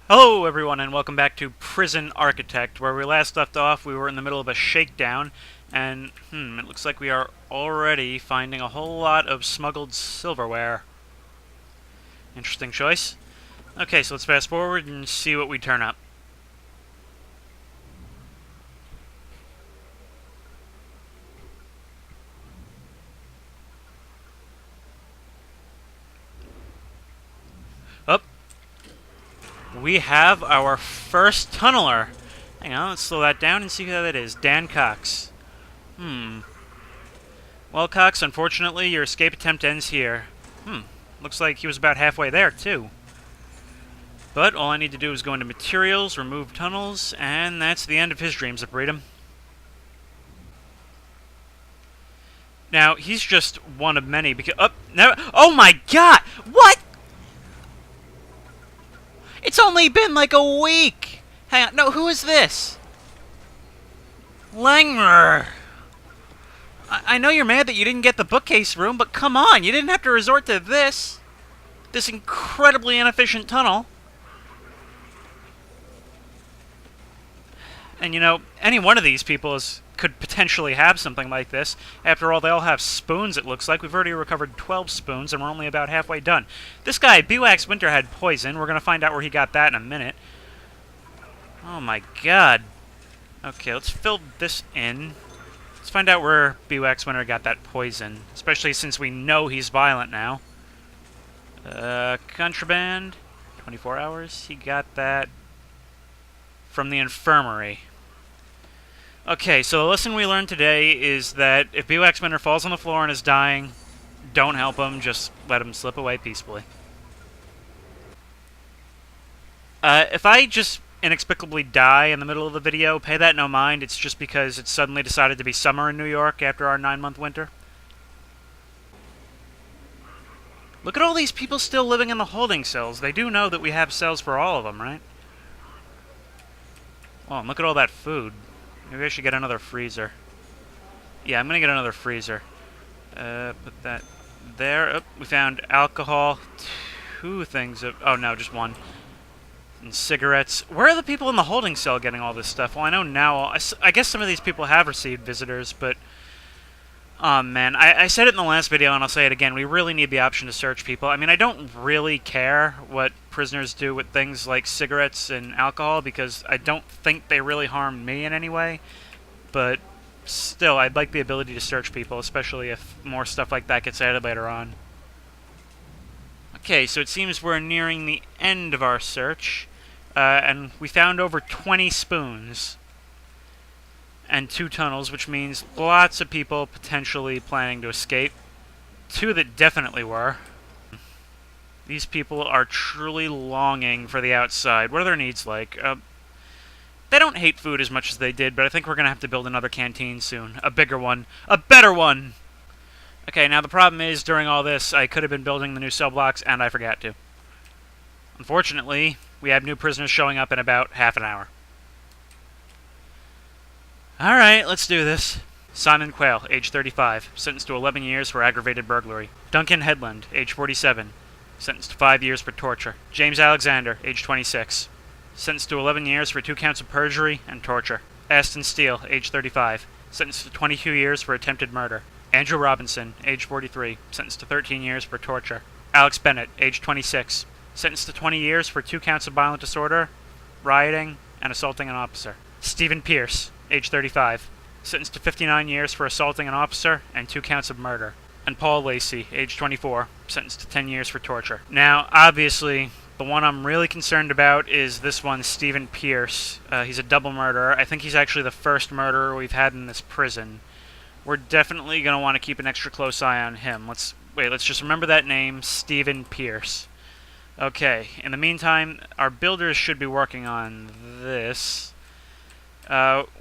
Hello everyone and welcome back to Prison Architect. Where we last left off, we were in the middle of a shakedown, and it looks like we are already finding a whole lot of smuggled silverware. Interesting choice. Okay, so let's fast forward and see what we turn up. Up. We have our first tunneler. Hang on, let's slow that down and see who that is. Dan Cox. Well, Cox, unfortunately, your escape attempt ends here. Looks like he was about halfway there, too. But all I need to do is go into materials, remove tunnels, and that's the end of his dreams of freedom. Now, he's just one of many because... Oh my god! What?! It's only been like a week! Hang on, no, who is this? Langmer! I know you're mad that you didn't get the bookcase room, but come on, you didn't have to resort to this. This incredibly inefficient tunnel. And you know, any one of these people could potentially have something like this. After all, they all have spoons, it looks like. We've already recovered 12 spoons, and we're only about halfway done. This guy, Bewax Winter, had poison. We're going to find out where he got that in a minute. Oh my god. Okay, let's fill this in. Let's find out where Bewax Winter got that poison, especially since we know he's violent now. Contraband. 24 hours. He got that from the infirmary. Okay, so the lesson we learned today is that if Bewax Winter falls on the floor and is dying, don't help him, just let him slip away peacefully. If I just inexplicably die in the middle of the video, pay that no mind. It's just because it's suddenly decided to be summer in New York after our 9-month winter. Look at all these people still living in the holding cells. They do know that we have cells for all of them, right? Oh, and look at all that food. Maybe I should get another freezer. Yeah, I'm gonna get another freezer. Put that there. Oh, we found alcohol. 2 things of... Oh, no, just 1. And cigarettes. Where are the people in the holding cell getting all this stuff? Well, I know now... I guess some of these people have received visitors, but... Oh, man. I said it in the last video, and I'll say it again. We really need the option to search people. I mean, I don't really care what prisoners do with things like cigarettes and alcohol, because I don't think they really harm me in any way. But still, I'd like the ability to search people, especially if more stuff like that gets added later on. Okay, so it seems we're nearing the end of our search, and we found over 20 spoons and 2 tunnels, which means lots of people potentially planning to escape. 2 that definitely were. These people are truly longing for the outside. What are their needs like? They don't hate food as much as they did, but I think we're going to have to build another canteen soon. A bigger one. A better one! Okay, now the problem is, during all this, I could have been building the new cell blocks, and I forgot to. Unfortunately, we have new prisoners showing up in about half an hour. Alright, let's do this. Simon Quayle, age 35, sentenced to 11 years for aggravated burglary. Duncan Headland, age 47, sentenced to 5 years for torture. James Alexander, age 26, sentenced to 11 years for 2 counts of perjury and torture. Aston Steele, age 35, sentenced to 22 years for attempted murder. Andrew Robinson, age 43, sentenced to 13 years for torture. Alex Bennett, age 26, sentenced to 20 years for 2 counts of violent disorder, rioting, and assaulting an officer. Stephen Pierce, age 35, sentenced to 59 years for assaulting an officer and 2 counts of murder. And Paul Lacey, age 24, sentenced to 10 years for torture. Now, obviously, the one I'm really concerned about is this one, Stephen Pierce. He's a double murderer. I think he's actually the first murderer we've had in this prison. We're definitely going to want to keep an extra close eye on him. Let's just remember that name, Stephen Pierce. Okay, in the meantime, our builders should be working on this.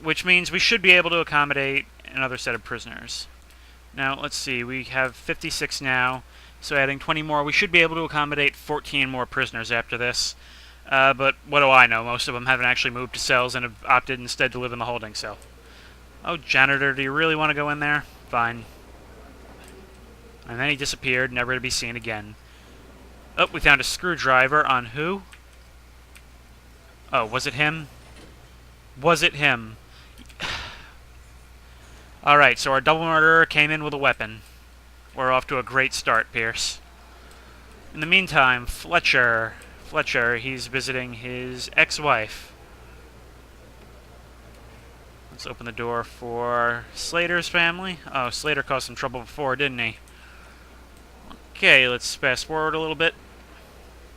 Which means we should be able to accommodate another set of prisoners. Now, let's see, we have 56 now, so adding 20 more, we should be able to accommodate 14 more prisoners after this. But what do I know? Most of them haven't actually moved to cells and have opted instead to live in the holding cell. Oh, janitor, do you really want to go in there? Fine. And then he disappeared, never to be seen again. Oh, we found a screwdriver on who? Oh, was it him? Was it him? Alright, so our double murderer came in with a weapon. We're off to a great start, Pierce. In the meantime, Fletcher, he's visiting his ex-wife. Let's open the door for Slater's family. Oh, Slater caused some trouble before, didn't he? Okay, let's fast forward a little bit.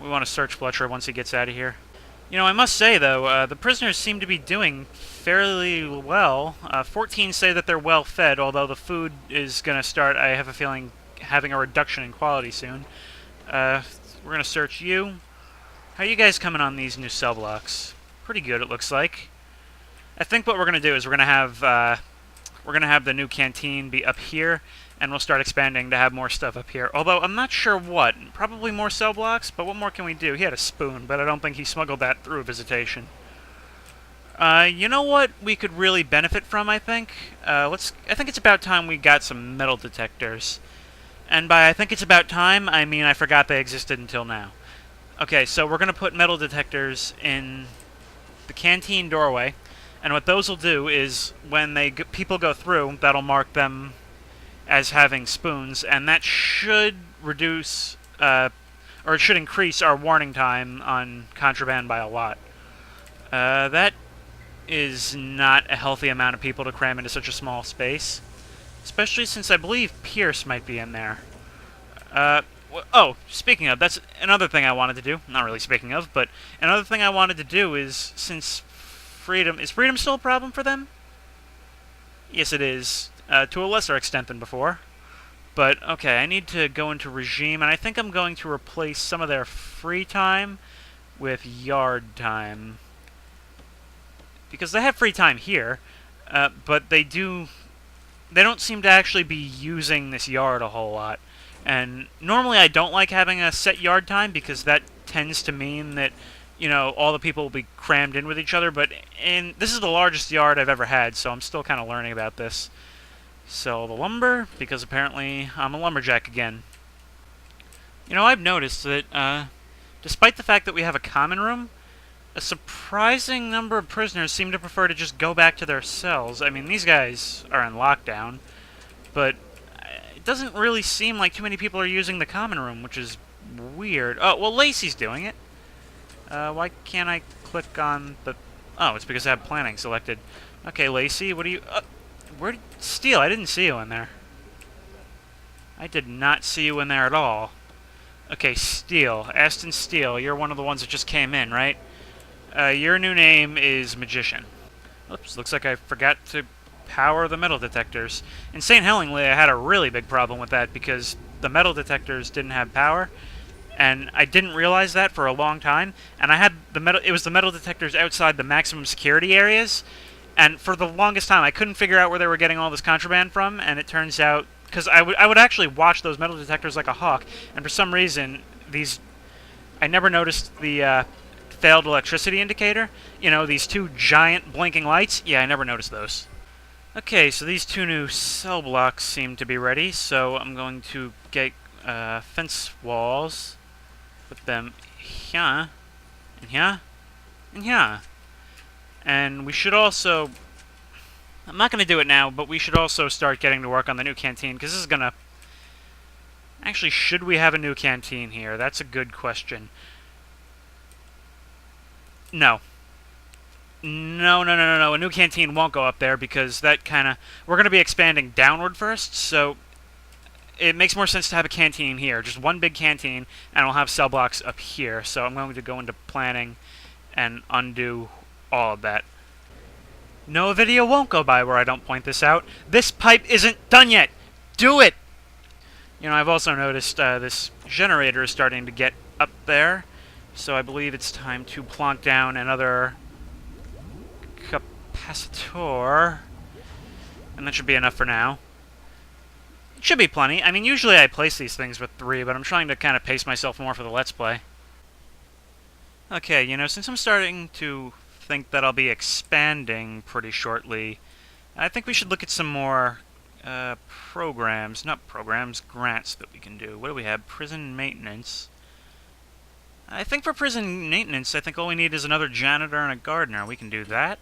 We want to search Fletcher once he gets out of here. You know, I must say, though, the prisoners seem to be doing fairly well. 14 say that they're well fed, although the food is going to start, I have a feeling, having a reduction in quality soon. We're going to search you. How are you guys coming on these new cell blocks? Pretty good, it looks like. I think what we're going to do is we're going to have the new canteen be up here, and we'll start expanding to have more stuff up here. Although, I'm not sure what. Probably more cell blocks, but what more can we do? He had a spoon, but I don't think he smuggled that through a visitation. You know what we could really benefit from, I think? I think it's about time we got some metal detectors. And by I think it's about time, I mean I forgot they existed until now. Okay, so we're going to put metal detectors in the canteen doorway. And what those will do is, when people go through, that'll mark them as having spoons, and that should reduce, or it should increase our warning time on contraband by a lot. That is not a healthy amount of people to cram into such a small space, especially since I believe Pierce might be in there. Oh, speaking of, that's another thing I wanted to do. Not really speaking of, but another thing I wanted to do is, since is freedom still a problem for them? Yes, it is. To a lesser extent than before. But, okay, I need to go into regime, and I think I'm going to replace some of their free time with yard time. Because they have free time here, but they don't seem to actually be using this yard a whole lot. And normally I don't like having a set yard time, because that tends to mean that, you know, all the people will be crammed in with each other, but this is the largest yard I've ever had, so I'm still kind of learning about this. Sell the lumber, because apparently I'm a lumberjack again. You know, I've noticed that, despite the fact that we have a common room, a surprising number of prisoners seem to prefer to just go back to their cells. I mean, these guys are in lockdown, but it doesn't really seem like too many people are using the common room, which is weird. Oh, well, Lacey's doing it. Why can't I click on the... Oh, it's because I have planning selected. Okay, Lacey, what do you... Steele, I didn't see you in there. I did not see you in there at all. Okay, Steele. Aston Steele, you're one of the ones that just came in, right? Your new name is Magician. Oops, looks like I forgot to power the metal detectors. In St. Hellingly, I had a really big problem with that because the metal detectors didn't have power. And I didn't realize that for a long time. And I had it was the metal detectors outside the maximum security areas. And for the longest time, I couldn't figure out where they were getting all this contraband from. And it turns out, because I would actually watch those metal detectors like a hawk. And for some reason, I never noticed the failed electricity indicator. You know, these two giant blinking lights. Yeah, I never noticed those. Okay, so these two new cell blocks seem to be ready. So I'm going to get fence walls. Put them here, and here, and here. And we should also... I'm not going to do it now, but we should also start getting to work on the new canteen, because this is going to... Actually, should we have a new canteen here? That's a good question. No. No. A new canteen won't go up there, because that kind of... We're going to be expanding downward first, so... It makes more sense to have a canteen here, just one big canteen, and we'll have cell blocks up here. So I'm going to go into planning and undo all of that. No video won't go by where I don't point this out. This pipe isn't done yet! Do it! You know, I've also noticed this generator is starting to get up there, so I believe it's time to plonk down another capacitor. And that should be enough for now. It should be plenty. I mean, usually I place these things with 3, but I'm trying to kind of pace myself more for the Let's Play. Okay, you know, since I'm starting to think that I'll be expanding pretty shortly, I think we should look at some more grants that we can do. What do we have? Prison maintenance. I think for prison maintenance, I think all we need is another janitor and a gardener. We can do that.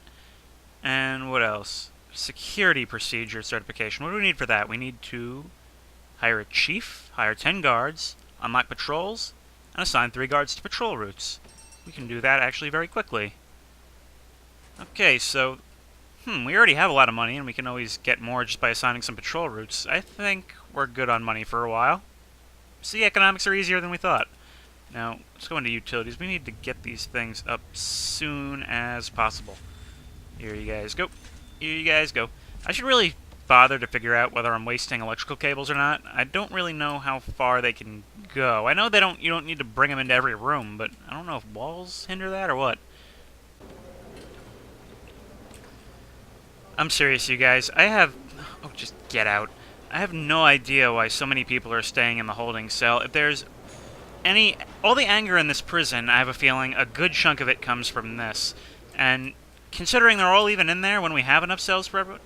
And what else? Security procedure certification. What do we need for that? We need to hire a chief, hire 10 guards, unlock patrols, and assign 3 guards to patrol routes. We can do that actually very quickly. Okay, so we already have a lot of money, and we can always get more just by assigning some patrol routes. I think we're good on money for a while. See, economics are easier than we thought. Now, let's go into utilities. We need to get these things up soon as possible. Here you guys go. Here you guys go. I should really bother to figure out whether I'm wasting electrical cables or not. I don't really know how far they can go. I know you don't need to bring them into every room, but I don't know if walls hinder that or what. I'm serious, you guys. Oh, just get out. I have no idea why so many people are staying in the holding cell. If there's all the anger in this prison, I have a feeling a good chunk of it comes from this. And considering they're all even in there when we have enough cells for everyone...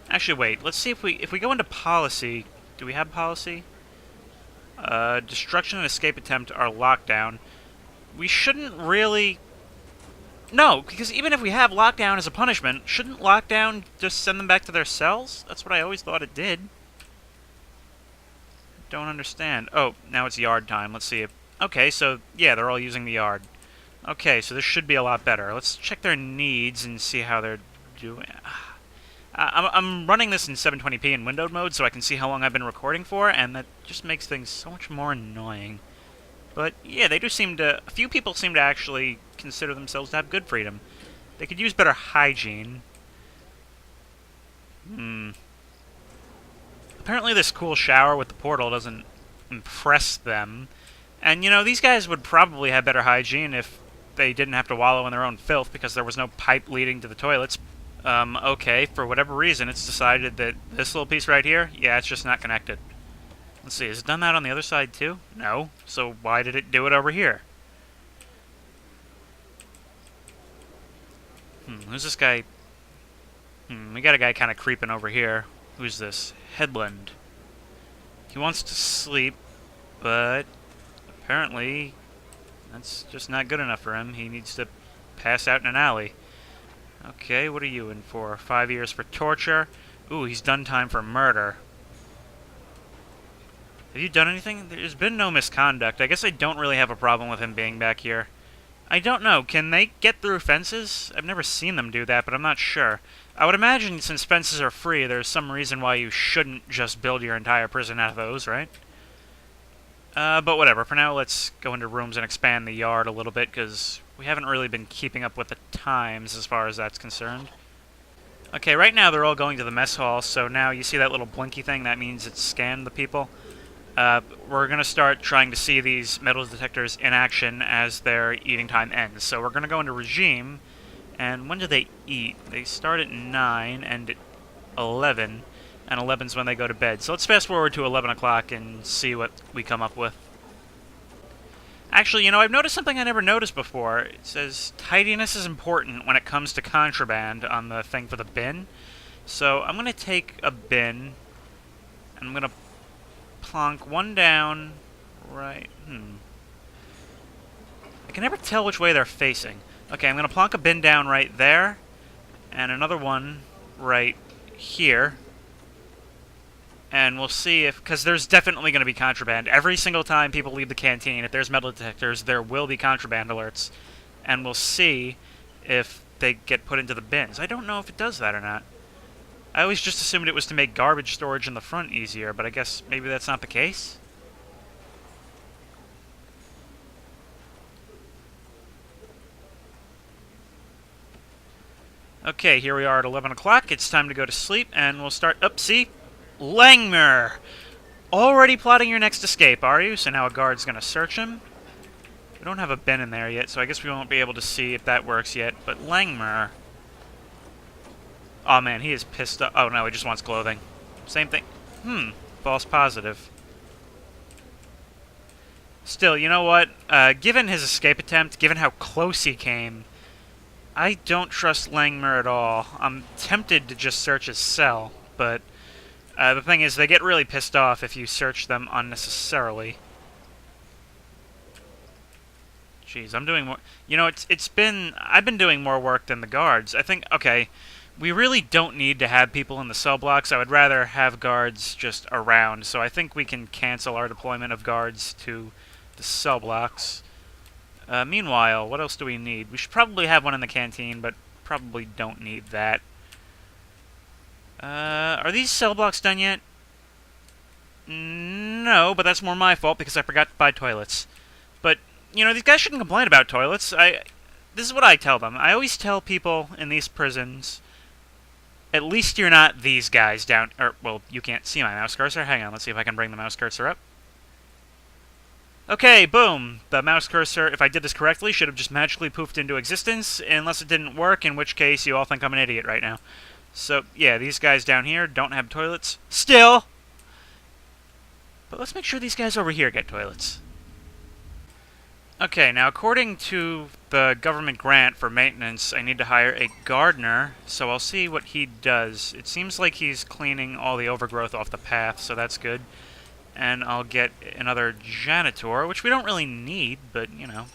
Actually, wait. Let's see if we go into policy. Do we have policy? Destruction and escape attempt are lockdown. We shouldn't really... No, because even if we have lockdown as a punishment, shouldn't lockdown just send them back to their cells? That's what I always thought it did. Don't understand. Oh, now it's yard time. Let's see if... Okay, so, yeah, they're all using the yard. Okay, so this should be a lot better. Let's check their needs and see how they're doing. I'm running this in 720p in windowed mode so I can see how long I've been recording for, and that just makes things so much more annoying. But, yeah, they do seem to... A few people seem to actually consider themselves to have good freedom. They could use better hygiene. Apparently this cool shower with the portal doesn't impress them. And, you know, these guys would probably have better hygiene if they didn't have to wallow in their own filth because there was no pipe leading to the toilets. Okay, for whatever reason, it's decided that this little piece right here, yeah, it's just not connected. Let's see, has it done that on the other side too? No. So why did it do it over here? Who's this guy? We got a guy kind of creeping over here. Who's this? Headland. He wants to sleep, but apparently that's just not good enough for him. He needs to pass out in an alley. Okay, what are you in for? 5 years for torture. Ooh, he's done time for murder. Have you done anything? There's been no misconduct. I guess I don't really have a problem with him being back here. I don't know. Can they get through fences? I've never seen them do that, but I'm not sure. I would imagine since fences are free, there's some reason why you shouldn't just build your entire prison out of those, right? But whatever. For now, let's go into rooms and expand the yard a little bit, because we haven't really been keeping up with the times as far as that's concerned. Okay, right now they're all going to the mess hall, so now you see that little blinky thing? That means it's scanned the people. We're going to start trying to see these metal detectors in action as their eating time ends. So we're going to go into regime, and when do they eat? They start at 9 and at 11, and 11's when they go to bed. So let's fast forward to 11 o'clock and see what we come up with. Actually, you know, I've noticed something I never noticed before. It says tidiness is important when it comes to contraband on the thing for the bin. So I'm going to take a bin, and I'm going to plonk one down right... I can never tell which way they're facing. Okay, I'm going to plonk a bin down right there, and another one right here. And we'll see if... Because there's definitely going to be contraband. Every single time people leave the canteen, if there's metal detectors, there will be contraband alerts. And we'll see if they get put into the bins. I don't know if it does that or not. I always just assumed it was to make garbage storage in the front easier, but I guess maybe that's not the case? Okay, here we are at 11 o'clock. It's time to go to sleep, and we'll start... Up, see? Langmuir! Already plotting your next escape, are you? So now a guard's going to search him. We don't have a bin in there yet, so I guess we won't be able to see if that works yet. But Langmuir... Oh man, he is pissed off. Oh no, he just wants clothing. Same thing. False positive. Still, you know what? Given his escape attempt, given how close he came, I don't trust Langmuir at all. I'm tempted to just search his cell, but the thing is, they get really pissed off if you search them unnecessarily. Jeez, I'm doing more. You know, I've been doing more work than the guards. I think, okay, we really don't need to have people in the cell blocks. I would rather have guards just around. So I think we can cancel our deployment of guards to the cell blocks. Meanwhile, what else do we need? We should probably have one in the canteen, but probably don't need that. Are these cell blocks done yet? No, but that's more my fault because I forgot to buy toilets. But, you know, these guys shouldn't complain about toilets. This is what I tell them. I always tell people in these prisons, at least you're not these guys down... well, you can't see my mouse cursor. Hang on, let's see if I can bring the mouse cursor up. Okay, boom. The mouse cursor, if I did this correctly, should have just magically poofed into existence, unless it didn't work, in which case you all think I'm an idiot right now. So, yeah, these guys down here don't have toilets. Still! But let's make sure these guys over here get toilets. Okay, now according to the government grant for maintenance, I need to hire a gardener, so I'll see what he does. It seems like he's cleaning all the overgrowth off the path, so that's good. And I'll get another janitor, which we don't really need, but, you know.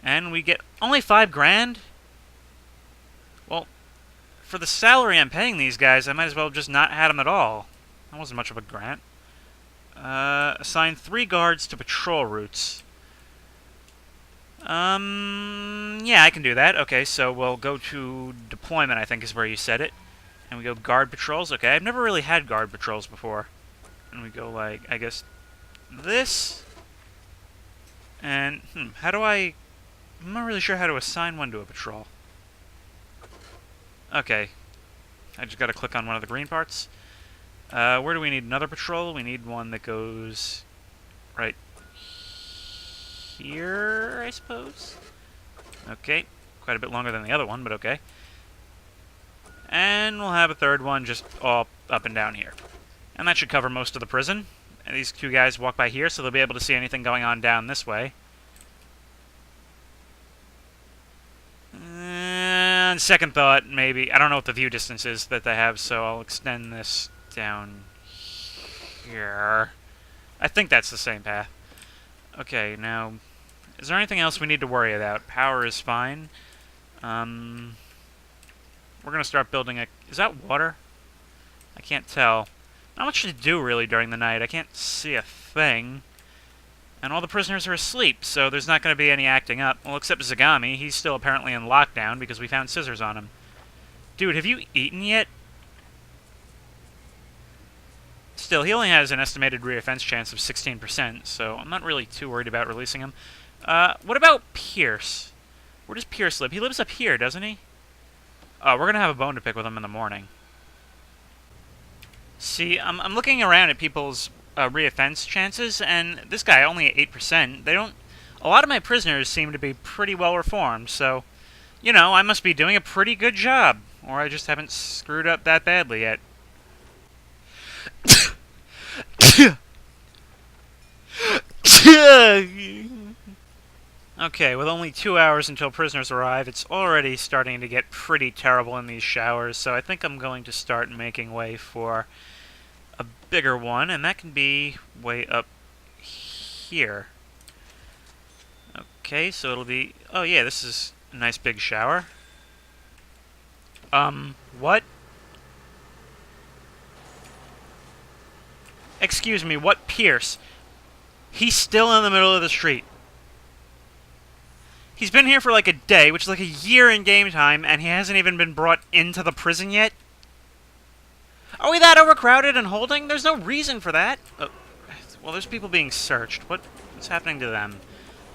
And we get only $5 grand? Well, for the salary I'm paying these guys, I might as well have just not had them at all. That wasn't much of a grant. Assign 3 guards to patrol routes. Yeah, I can do that. Okay, so we'll go to deployment, I think is where you said it. And we go guard patrols. Okay, I've never really had guard patrols before. And we go, like, I guess, this. And, how do I'm not really sure how to assign one to a patrol. Okay. I just gotta click on one of the green parts. Where do we need another patrol? We need one that goes right here, I suppose? Okay. Quite a bit longer than the other one, but okay. And we'll have a third one just all up and down here. And that should cover most of the prison. And these 2 guys walk by here, so they'll be able to see anything going on down this way. And second thought, maybe... I don't know what the view distance is that they have, so I'll extend this down here. I think that's the same path. Okay, now... Is there anything else we need to worry about? Power is fine. We're gonna start building a... Is that water? I can't tell. Not much to do, really, during the night. I can't see a thing. And all the prisoners are asleep, so there's not going to be any acting up. Well, except Zagami. He's still apparently in lockdown because we found scissors on him. Dude, have you eaten yet? Still, he only has an estimated reoffense chance of 16%, so I'm not really too worried about releasing him. What about Pierce? Where does Pierce live? He lives up here, doesn't he? Oh, we're going to have a bone to pick with him in the morning. See, I'm looking around at people's reoffense chances, and this guy only at 8%. They don't... A lot of my prisoners seem to be pretty well reformed, so, you know, I must be doing a pretty good job, or I just haven't screwed up that badly yet. Okay, with only 2 hours until prisoners arrive, it's already starting to get pretty terrible in these showers, so I think I'm going to start making way for a bigger one, and that can be way up here. Okay, so it'll be... Oh yeah, this is a nice big shower. What? Excuse me, what Pierce? He's still in the middle of the street. He's been here for like a day, which is like a year in game time, and he hasn't even been brought into the prison yet? Are we that overcrowded and holding? There's no reason for that. Well, there's people being searched. What's happening to them?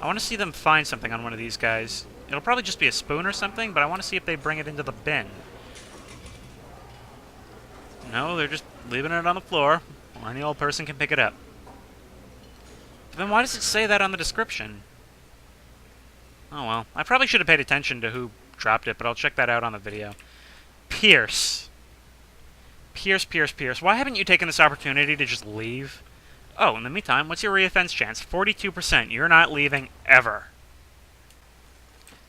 I want to see them find something on one of these guys. It'll probably just be a spoon or something, but I want to see if they bring it into the bin. No, they're just leaving it on the floor. Well, any old person can pick it up. But then why does it say that on the description? Oh well, I probably should have paid attention to who dropped it, but I'll check that out on the video. Pierce. Pierce. Why haven't you taken this opportunity to just leave? Oh, in the meantime, what's your reoffense chance? 42%. You're not leaving ever.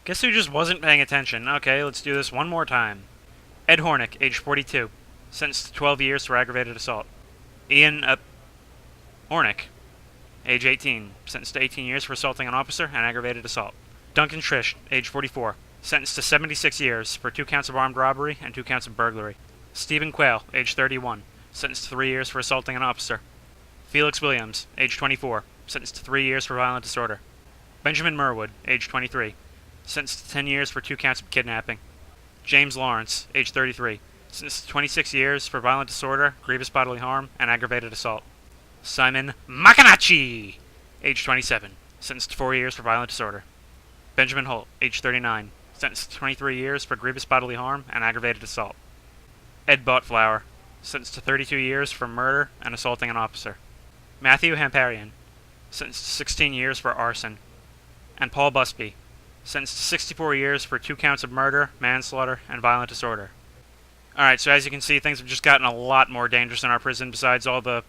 Guess who just wasn't paying attention? Okay, let's do this one more time. Ed Hornick, age 42. Sentenced to 12 years for aggravated assault. Ian, Hornick. age 18, sentenced to 18 years for assaulting an officer and aggravated assault. Duncan Trish, age 44, sentenced to 76 years for 2 counts of armed robbery and 2 counts of burglary. Stephen Quayle, age 31, sentenced to 3 years for assaulting an officer. Felix Williams, age 24, sentenced to 3 years for violent disorder. Benjamin Merwood, age 23, sentenced to 10 years for 2 counts of kidnapping. James Lawrence, age 33, sentenced to 26 years for violent disorder, grievous bodily harm, and aggravated assault. Simon Macanacci, age 27, sentenced to 4 years for violent disorder. Benjamin Holt, age 39, sentenced to 23 years for grievous bodily harm and aggravated assault. Ed Bottflower, sentenced to 32 years for murder and assaulting an officer. Matthew Hamparian, sentenced to 16 years for arson. And Paul Busby, sentenced to 64 years for 2 counts of murder, manslaughter, and violent disorder. Alright, so as you can see, things have just gotten a lot more dangerous in our prison besides all the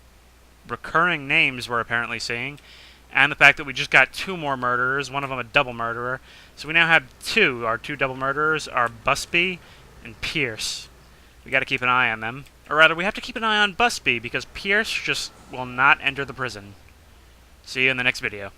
recurring names we're apparently seeing, and the fact that we just got 2 more murderers, one of them a double murderer. So we now have 2. Our 2 double murderers are Busby and Pierce. We gotta keep an eye on them. Or rather, we have to keep an eye on Busby because Pierce just will not enter the prison. See you in the next video.